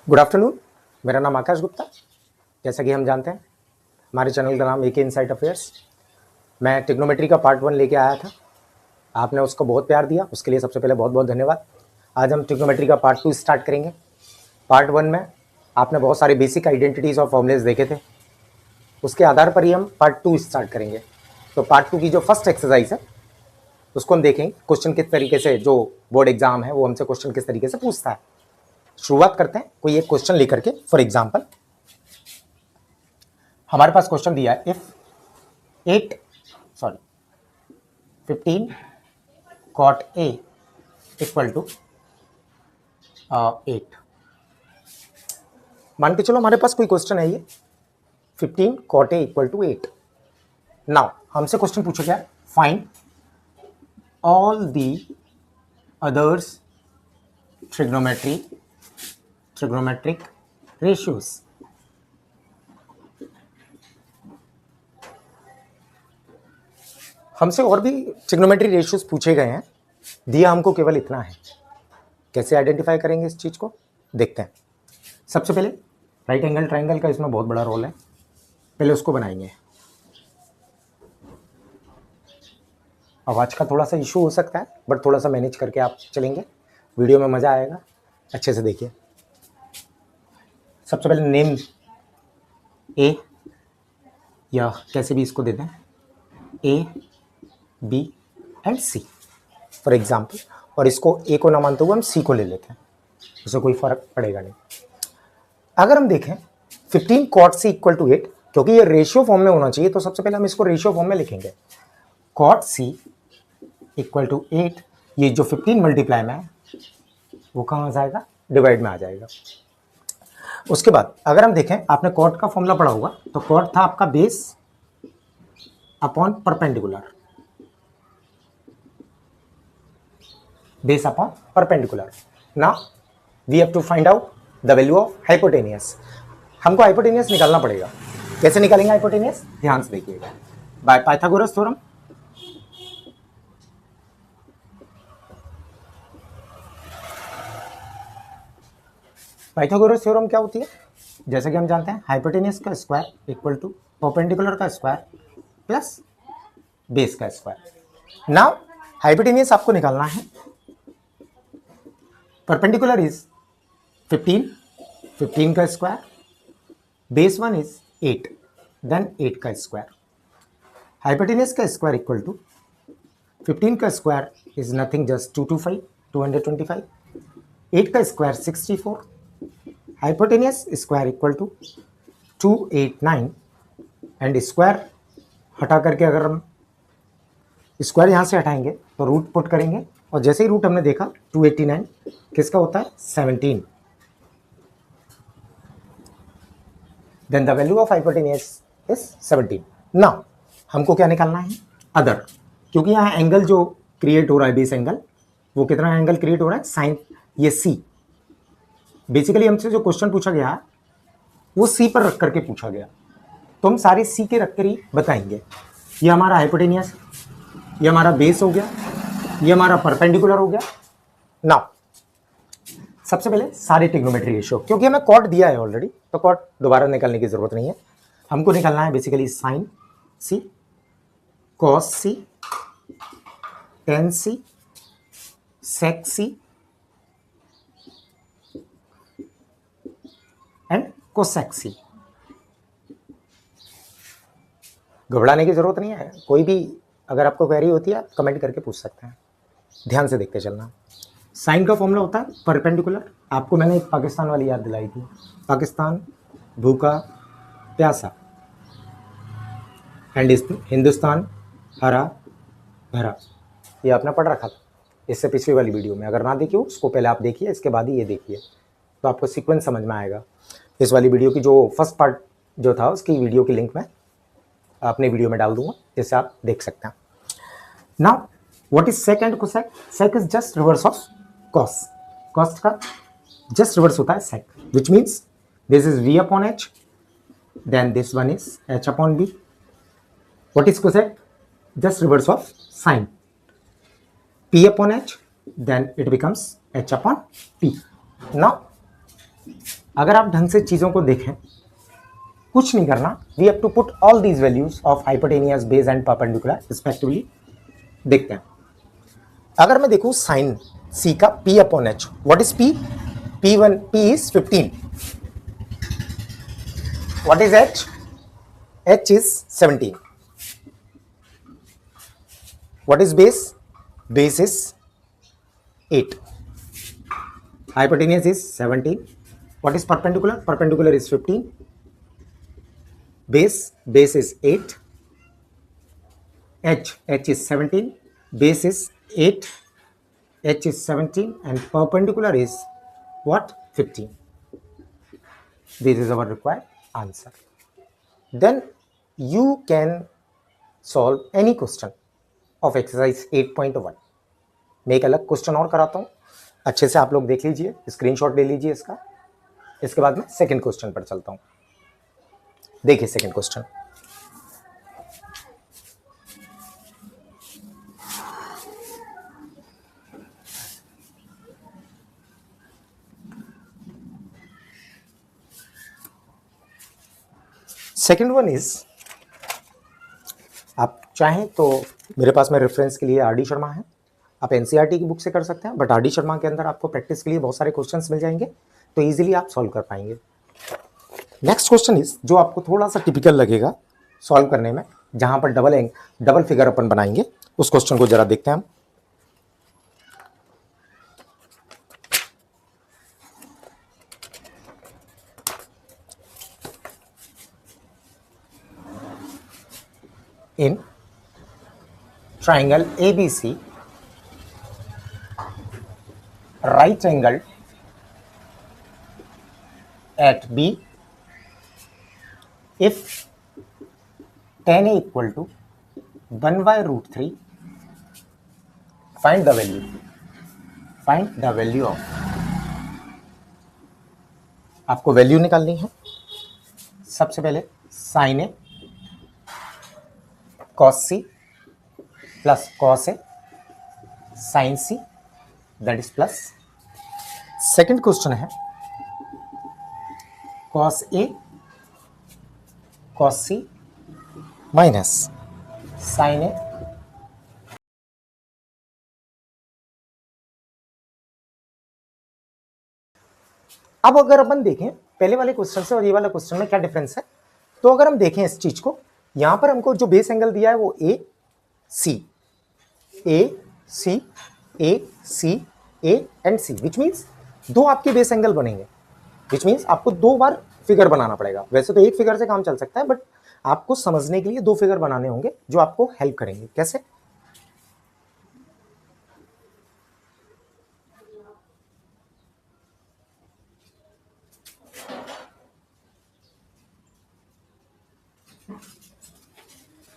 Good afternoon. मेरा नाम आकाश गुप्ता। जैसा कि हम जानते हैं, हमारे चैनल का नाम एके इनसाइट अफेयर्स। मैं ट्रिग्नोमेट्री का पार्ट 1 लेके आया था। आपने उसको बहुत प्यार दिया, उसके लिए सबसे पहले बहुत बहुत धन्यवाद। आज हम ट्रिग्नोमेट्री का पार्ट 2 स्टार्ट करेंगे। पार्ट 1 में आपने बहुत सारे बेसिक आइडेंटिटीज़ और फॉर्मूलेज देखे थे, उसके आधार पर ही हम पार्ट 2 स्टार्ट करेंगे। तो पार्ट 2 की जो फर्स्ट एक्सरसाइज है उसको हम देखेंगे क्वेश्चन किस तरीके से, जो बोर्ड एग्जाम है वो हमसे क्वेश्चन किस तरीके से पूछता है। शुरुआत करते हैं कोई एक क्वेश्चन लेकर के। फॉर एग्जाम्पल, हमारे पास क्वेश्चन दिया है, if 15 cot A equal to 8। मान के चलो हमारे पास कोई क्वेश्चन है ये 15 cot A equal to 8। Now हमसे क्वेश्चन पूछा गया, find all the others trigonometric ratios. हमसे और भी ट्रिग्नोमेट्री रेशियोज पूछे गए हैं, दिया हमको केवल इतना है। कैसे आइडेंटिफाई करेंगे इस चीज़ को, देखते हैं। सबसे पहले राइट एंगल ट्राइंगल का इसमें बहुत बड़ा रोल है, पहले उसको बनाएंगे। आवाज़ का थोड़ा सा इशू हो सकता है, बट थोड़ा सा मैनेज करके आप चलेंगे, वीडियो में मज़ा आएगा। अच्छे से देखिए। सबसे पहले नेम ए, या कैसे भी इसको दे दें, A B and C for example, और इसको ए को ना मानते हुए हम सी को ले लेते हैं, उससे कोई फर्क पड़ेगा नहीं। अगर हम देखें 15 cot C इक्वल टू 8, क्योंकि ये रेशियो फॉर्म में होना चाहिए, तो सबसे पहले हम इसको रेशियो फॉर्म में लिखेंगे। cot C इक्वल टू 8, ये जो 15 मल्टीप्लाई में है वो कहाँ आ जाएगा, डिवाइड में आ जाएगा। उसके बाद अगर हम देखें, आपने cot का फॉर्मूला पढ़ा होगा, तो cot था आपका base upon perpendicular, base upon perpendicular. Now we have to find out the value of hypotenuse. हमको हाइपोटेनियस निकालना पड़ेगा। कैसे निकालेंगे हाइपोटेनियस, ध्यान से देखिएगा। By Pythagoras theorem, Pythagoras theorem क्या होती है, जैसे कि हम जानते हैं, हाइपोटेनियस का स्क्वायर इक्वल टू परपेंडिकुलर का स्क्वायर प्लस बेस का स्क्वायर। नाउ हाइपोटेनियस आपको निकालना है। परपेंडिकुलर इज 15 का स्क्वायर, बेस 1 इज 8, देन 8 का स्क्वायर। हाइपोटेनियस का स्क्वायर इक्वल टू 15 का स्क्वायर इज नथिंग जस्ट 225, 8 का square 64, hypotenuse square equal to 289, and square हटा करके अगर हम स्क्वायर यहाँ से हटाएंगे तो रूट पुट करेंगे, और जैसे ही रूट हमने देखा 289 किसका होता है, 17। Then the value of hypotenuse is 17। Now हमको क्या निकालना है, अदर, क्योंकि यहाँ एंगल जो क्रिएट हो रहा है, बेस एंगल, वो कितना एंगल क्रिएट हो रहा है, साइन, ये सी। बेसिकली हमसे जो क्वेश्चन पूछा गया वो सी पर रख करके पूछा गया, तो हम सारे सी के रख कर ही बताएंगे। ये हमारा हाइपोटेनियस, ये हमारा बेस हो गया, ये हमारा परपेंडिकुलर हो गया। नाउ सबसे पहले सारे ट्रिग्नोमेट्री रेशियो, क्योंकि हमें कॉट दिया है ऑलरेडी, तो कॉट दोबारा निकालने की जरूरत नहीं है। हमको निकालना है basically sine C, cos C, tan C, sec C and cosec C. घबराने की जरूरत नहीं है, कोई भी अगर आपको क्वेरी होती है आप कमेंट करके पूछ सकते हैं। ध्यान से देखते चलना। साइन का फॉर्मूला होता है परपेंडिकुलर, आपको मैंने एक पाकिस्तान वाली याद दिलाई थी, पाकिस्तान भूखा प्यासा, एंड हिंदुस्तान हरा भरा, ये आपने पढ़ रखा था इससे पिछली वाली वीडियो में। अगर ना देखिए उसको पहले आप देखिए, इसके बाद ही ये देखिए, तो आपको सीक्वेंस समझ में आएगा। इस वाली वीडियो की जो फर्स्ट पार्ट जो था उसकी वीडियो की लिंक मैं अपने वीडियो में डाल दूंगा, जिससे आप देख सकते हैं। Now what is sec and cosec? Sec is just reverse of cos, cos का जस्ट रिवर्स होता है sec, which means this is v upon h, then this one is h upon b। What is cosec? Just reverse of sine, p upon h, then it becomes h upon p. Now अगर आप ढंग से चीज़ों को देखें, कुछ नहीं करना, we have to put all these values of hypotenuse, base and perpendicular respectively. देखते हैं, अगर मैं देखूं साइन सी का p upon H, what is p? p is 15, what is h? h is 17, what is base? Base is 8, hypotenuse is 17, what is perpendicular? Perpendicular is 15, base is 8, h is 17, base is 8, h is 17, and perpendicular is what? 15. This is our required answer. Then you can solve any question of exercise 8.1. मैं एक अलग question और कराता हूं, अच्छे से आप लोग देख लीजिए, स्क्रीनशॉट ले लीजिए इसका। इसके बाद मैं सेकंड क्वेश्चन पर चलता हूं। देखिए second question, second one is, आप चाहें तो मेरे पास में रेफरेंस के लिए आर.डी. शर्मा है, आप एनसीईआरटी की बुक से कर सकते हैं, बट आर.डी. शर्मा के अंदर आपको प्रैक्टिस के लिए बहुत सारे क्वेश्चंस मिल जाएंगे, तो इजीली आप सॉल्व कर पाएंगे। नेक्स्ट क्वेश्चन इज, जो आपको थोड़ा सा टिपिकल लगेगा सॉल्व करने में, जहां पर डबल फिगर अपन बनाएंगे, उस क्वेश्चन को जरा देखते हैं हम। इन triangle ABC, right angle at B, if tan A equal to 1 by root 3, find the value of, आपको वैल्यू निकालनी है। सबसे पहले sine A cos C plus cos A sine C, that is plus. Second question है cos A cos C minus sine A अब अगर अपन देखें पहले वाले क्वेश्चन से और ये वाला क्वेश्चन में क्या डिफरेंस है, तो अगर हम देखें इस चीज को, यहां पर हमको जो बेस एंगल दिया है वो ए सी एंड सी, विच मीन्स दो आपके बेस एंगल बनेंगे, विच मीन्स आपको दो बार फिगर बनाना पड़ेगा। वैसे तो एक फिगर से काम चल सकता है, बट आपको समझने के लिए दो फिगर बनाने होंगे जो आपको हेल्प करेंगे। कैसे?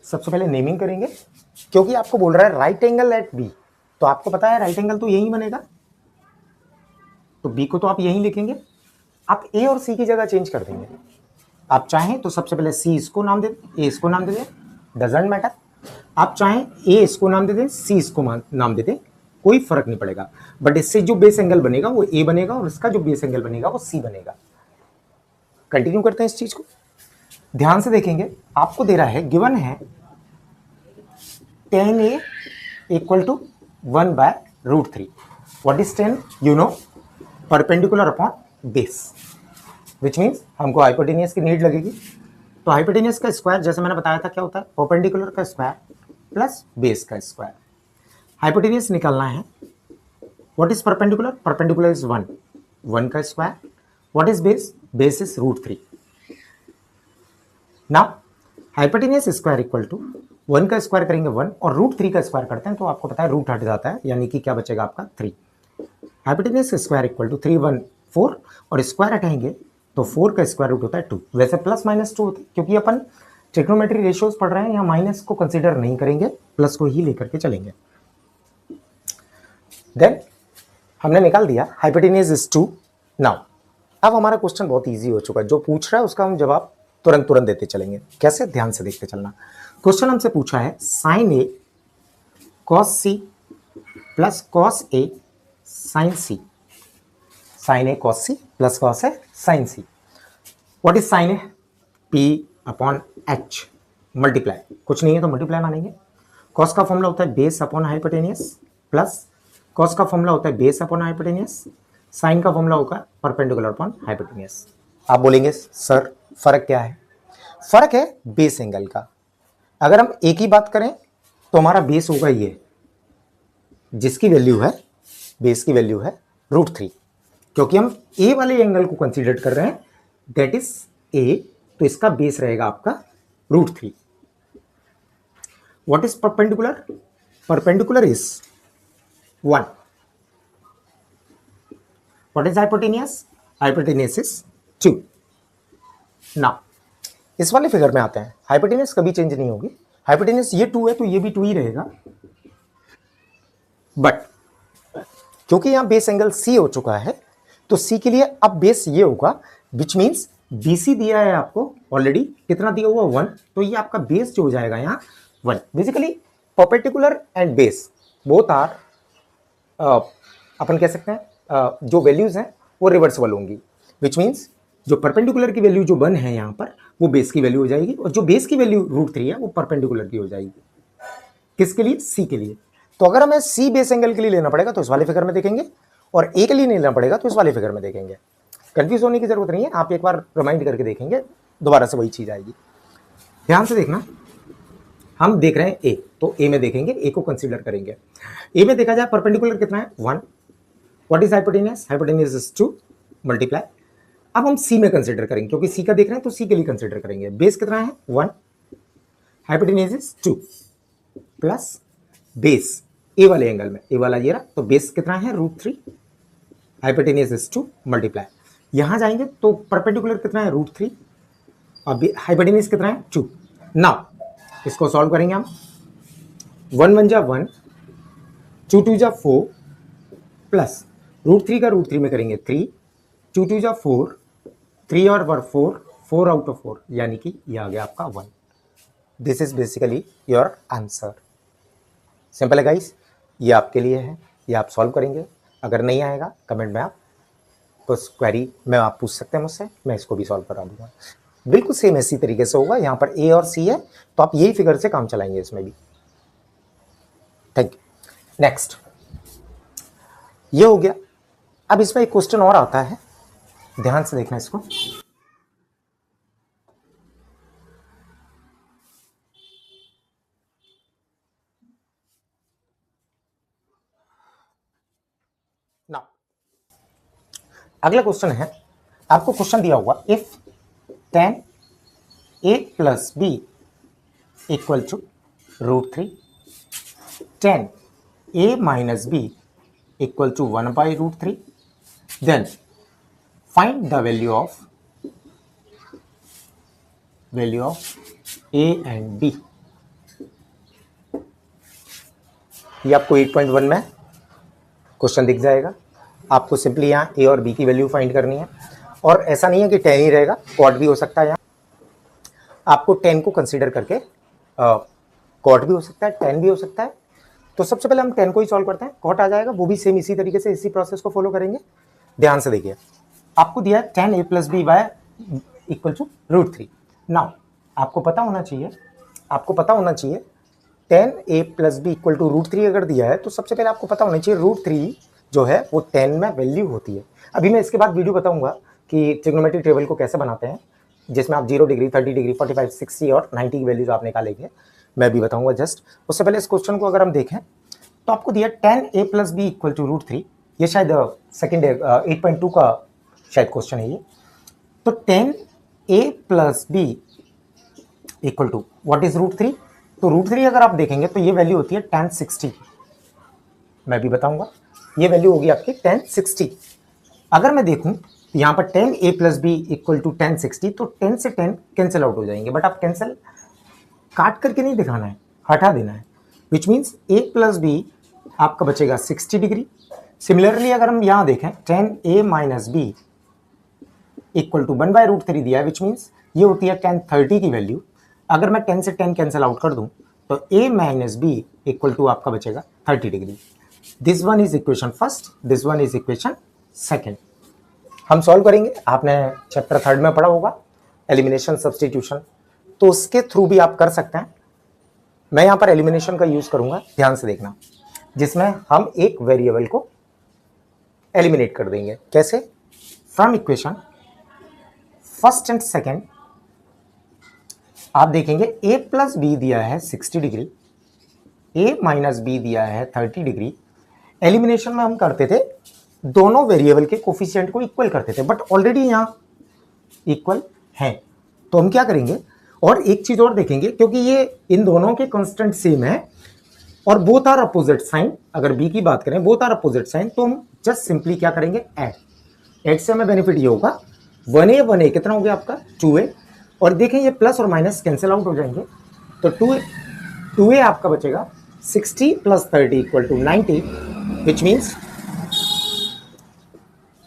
सबसे पहले नेमिंग करेंगे, क्योंकि आपको बोल रहा है राइट एंगल एट बी, तो आपको पता है राइट एंगल तो यही बनेगा, तो बी को तो आप यही लिखेंगे। आप ए और सी की जगह चेंज कर देंगे। आप चाहें तो सबसे पहले सी इसको नाम दे दें, ए इसको नाम दे दें, डजंट मैटर। आप चाहें ए इसको नाम दे दें, सी इसको नाम दे दें, कोई फर्क नहीं पड़ेगा। बट इससे जो बेस एंगल बनेगा वो ए बनेगा और इसका जो बेस एंगल बनेगा वो सी बनेगा। कंटिन्यू करते हैं इस चीज को, ध्यान से देखेंगे। आपको दे रहा है, गिवन है tan A equal to 1 by root 3. What is tan? You know, perpendicular upon base, which means हमको हाइपोटेनियस की नीड लगेगी। तो हाइपोटेनियस का स्क्वायर जैसे मैंने बताया था क्या होता है, परपेंडिकुलर का स्क्वायर प्लस बेस का स्क्वायर। हाइपोटेनियस निकालना है। What is perpendicular? Perpendicular is 1 का square. What is base? Base is root 3। Now hypotenuse square equal to 1 का स्क्वायर करेंगे 1 और रूट 3 का स्क्वायर करते हैं तो आपको पता है रूट हट जाता है, यानी कि क्या बचेगा आपका 3। हाइपोटेनियस स्क्वायर इक्वल टू 3 1 4 और स्क्वायर हटाएंगे तो 4 का स्क्वायर रूट होता है 2। वैसे प्लस माइनस 2 होता है, क्योंकि अपन ट्रिग्नोमेट्री रेशियोज पढ़ रहे हैं, यहाँ माइनस को कंसीडर नहीं करेंगे, प्लस को ही लेकर के चलेंगे। देन हमने निकाल दिया हाइपोटेनियस इज 2। नाउ अब हमारा क्वेश्चन बहुत ईजी हो चुका है, जो पूछ रहा है उसका हम जवाब तुरंत देते चलेंगे। कैसे? ध्यान से देखते चलना। क्वेश्चन हमसे पूछा है sine A cos C plus cos A sine C, sine A cos C plus cos A sine C. What is sine A? P upon H multiply, कुछ नहीं है तो मल्टीप्लाई मानेंगे। कॉस का फॉर्मूला होता है base upon hypotenuse plus cos का formula होता है बेस अपॉन हाइपोटेनियस, साइन का फॉर्मूला होगा परपेंडिकुलर अपॉन हाइपोटेनियस। आप बोलेंगे सर फर्क क्या है? फर्क है बेस एंगल का। अगर हम एक ही बात करें तो हमारा बेस होगा ये, जिसकी वैल्यू है, बेस की वैल्यू है √3, क्योंकि हम ए वाले एंगल को कंसीडर कर रहे हैं, दैट इज ए, तो इसका बेस रहेगा आपका √3। What is perpendicular? Perpendicular is 1। What is hypotenuse? Hypotenuse is 2। Now इस वाले फिगर में आते हैं, हाइपोटेनियस कभी चेंज नहीं होगी। हाइपोटेनियस ये 2 है तो ये भी 2 ही रहेगा, बट क्योंकि यहां बेस एंगल सी हो चुका है तो सी के लिए अब बेस ये होगा, विच मीन्स बीसी दिया है आपको ऑलरेडी, कितना दिया हुआ 1, तो ये आपका बेस जो हो जाएगा यहाँ 1। Basically perpendicular and base both are, अपन कह सकते हैं जो वैल्यूज हैं वो रिवर्सिबल होंगी, विच मीन्स जो परपेंडिकुलर की वैल्यू जो 1 है यहाँ पर वो बेस की वैल्यू हो जाएगी, और जो बेस की वैल्यू √3 है वो परपेंडिकुलर की हो जाएगी। किसके लिए? सी के लिए। तो अगर हमें सी बेस एंगल के लिए लेना पड़ेगा तो इस वाले फिगर में देखेंगे, और ए के लिए लेना पड़ेगा तो इस वाले फिगर में देखेंगे। कंफ्यूज होने की जरूरत नहीं है, आप एक बार रिमाइंड करके देखेंगे, दोबारा से वही चीज आएगी। ध्यान से देखना, हम देख रहे हैं ए, तो ए में देखेंगे, ए को कंसीडर करेंगे। ए में देखा जाए परपेंडिकुलर कितना है 1। What is hypotenuse? Hypotenuse is 2 multiply. अब हम सी में कंसीडर करेंगे, क्योंकि सी का देख रहे हैं तो सी के लिए कंसीडर करेंगे। बेस कितना है 1, हाइपोटेनियस इज 2 प्लस बेस ए वाले एंगल में, ए वाला ये रहा, तो बेस कितना है √3, हाइपोटेनियस इज 2 मल्टीप्लाई। यहां जाएंगे तो परपेंडिकुलर कितना है √3 और हाइपोटेनियस कितना है 2। नाउ इसको सॉल्व करेंगे हम, 1 1 जा 1, 2 2 जा 4 प्लस √3 का √3 में करेंगे 3, 2 2 जा 4, 3 और 4, 4 आउट ऑफ 4, यानी कि ये आ गया आपका 1। This is basically your answer. Simple है गाइस, ये आपके लिए है, ये आप सॉल्व करेंगे। अगर नहीं आएगा कमेंट में आप उस क्वेरी में आप पूछ सकते हैं मुझसे, मैं इसको भी सॉल्व करा दूंगा। बिल्कुल सेम इसी तरीके से होगा, यहाँ पर ए और सी है तो आप यही फिगर से काम चलाएंगे इसमें भी। Thank you. नेक्स्ट, ये हो गया। अब इसमें एक क्वेश्चन और आता है, ध्यान से देखना इसको। ना अगला क्वेश्चन है, आपको क्वेश्चन दिया हुआ if tan a plus b equal to √3, tan a minus b equal to 1/√3, then find the value of a and b। ये आपको 8.1 में क्वेश्चन दिख जाएगा। आपको सिंपली यहाँ a और b की वैल्यू फाइंड करनी है, और ऐसा नहीं है कि 10 ही रहेगा, क्वाड भी हो सकता है। यहाँ आपको 10 को कंसीडर करके क्वाड भी हो सकता है, 10 भी हो सकता है। तो सबसे पहले हम 10 को ही सॉल्व करते हैं, क्वाड आ जाएगा, वो भी सेम इसी तरीके से इसी प्रोसेस को फॉलो करेंगे। ध्यान से देखिए, आपको दिया है tan a plus b by equal to √3। Now आपको पता होना चाहिए tan a plus b equal to √3 अगर दिया है तो सबसे पहले आपको पता होना चाहिए √3 जो है वो 10 में वैल्यू होती है। अभी मैं इसके बाद वीडियो बताऊंगा कि ट्रिग्नोमेट्रिक टेबल को कैसे बनाते हैं, जिसमें आप 0 डिग्री, 30 डिग्री, 45, 60 और 90 की वैल्यूज आप निकालेंगे, मैं भी बताऊंगा जस्ट। उससे पहले इस क्वेश्चन को अगर हम देखें तो आपको दिया tan a plus b equal to √3। ये शायद सेकेंड 8.2 का शायद क्वेश्चन है ये। तो tan a plus b equal to what is √3। तो √3 अगर आप देखेंगे तो ये वैल्यू होती है tan 60, मैं भी बताऊंगा। ये वैल्यू होगी आपकी tan 60। अगर मैं देखूं तो यहाँ पर tan a plus b equal to tan 60, तो 10 से 10 कैंसिल आउट हो जाएंगे, बट आप कैंसिल काट करके नहीं दिखाना है, हटा देना है, which means a plus b आपका बचेगा 60 डिग्री। सिमिलरली अगर हम यहाँ देखें tan a minus b equal to 1/√3 दिया है, विच मीन्स ये होती है tan 30 की वैल्यू। अगर मैं 10 से 10 कैंसिल आउट कर दूं तो a minus b equal to आपका बचेगा 30 degree. This one is equation first, this one is equation second. हम सॉल्व करेंगे। आपने चैप्टर 3 में पढ़ा होगा एलिमिनेशन सब्स्टिट्यूशन, तो उसके थ्रू भी आप कर सकते हैं। मैं यहाँ पर एलिमिनेशन का यूज करूंगा, ध्यान से देखना, जिसमें हम एक वेरिएबल को एलिमिनेट कर देंगे। कैसे? From equation first and second आप देखेंगे a प्लस बी दिया है 60 डिग्री, a माइनस बी दिया है 30 डिग्री। एलिमिनेशन में हम करते थे दोनों वेरिएबल के कोफिशिएंट को इक्वल करते थे, बट ऑलरेडी यहां इक्वल है, तो हम क्या करेंगे, और एक चीज और देखेंगे, क्योंकि ये इन दोनों के कांस्टेंट सेम है और बोथ आर अपोजिट साइन, अगर b की बात करें बोथ आर अपोजिट साइन, तो हम जस्ट सिंपली क्या करेंगे, ऐड से हमें बेनिफिट ये होगा 1a कितना हो गया आपका 2a, और देखें ये प्लस और माइनस कैंसिल आउट हो जाएंगे, तो 2a आपका बचेगा 60 plus 30 equal to 90, which means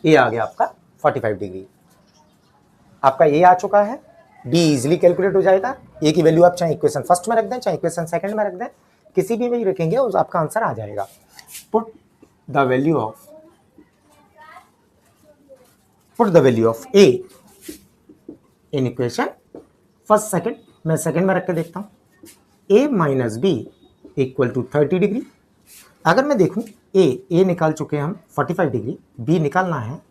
A आ गया आपका 45 डिग्री। आपका ए आ चुका है, बी इजिली कैलकुलेट हो जाएगा। ए की वैल्यू आप चाहे इक्वेशन फर्स्ट में रख दें चाहे इक्वेशन सेकंड में रख दें, किसी भी में रखेंगे उस आपका आंसर आ जाएगा। Put the value of A in equation first second, मैं सेकंड में रख के देखता हूं, a minus B equal to 30 degree. अगर मैं देखूं ए निकाल चुके हैं हम 45 डिग्री, बी निकालना है,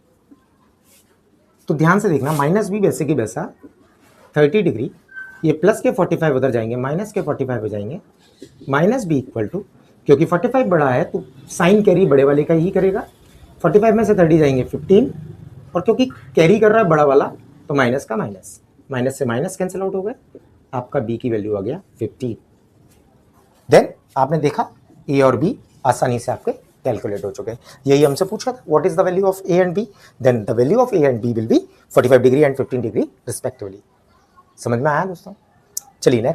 तो ध्यान से देखना, माइनस बी वैसे की वैसा 30 डिग्री, ये प्लस के 45 उधर जाएंगे, माइनस के 45 हो जाएंगे, माइनस बी इक्वल टू, क्योंकि 45 बड़ा है तो साइन कैरी बड़े वाले का ही करेगा, 45 में से 30 जाएंगे 15, और क्योंकि कैरी कर रहा है बड़ा वाला तो माइनस का माइनस, माइनस से माइनस कैंसिल आउट हो गए, आपका बी की वैल्यू आ गया 15। देन आपने देखा ए और बी आसानी से आपके कैलकुलेट हो चुके हैं। यही हमसे पूछा था, what is the value of A and B, then the value of A and B will be 45 degree and 15 degree respectively. समझ में आया दोस्तों? चलिए नेक्स्ट।